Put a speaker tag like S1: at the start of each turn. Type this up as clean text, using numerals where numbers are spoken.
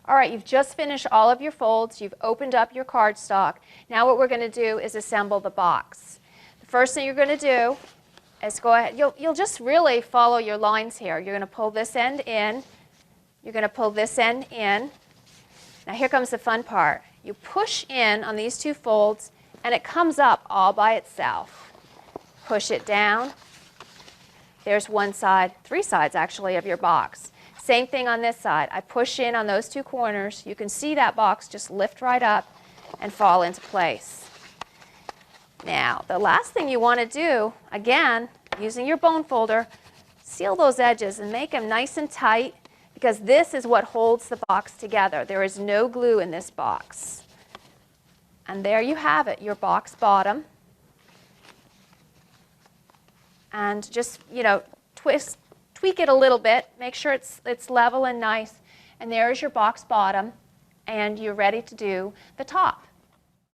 S1: All right, you've just finished all of your folds. You've opened up your cardstock. Now what we're going to do is assemble the box. The first thing you're going to do is go ahead. You'll just really follow your lines here. You're going to pull this end in. You're going to pull this end in. Now here comes the fun part. You push in on these two folds, and it comes up all by itself. Push it down. There's one side, three sides actually, of your box. Same thing on this side. I push in on those two corners. You can see that box just lift right up and fall into place. Now, the last thing you want to do, again, using your bone folder, seal those edges and make them nice and tight, because this is what holds the box together. There is no glue in this box. And there you have it, your box bottom. And just, tweak it a little bit, make sure it's level and nice, and there's your box bottom, and you're ready to do the top.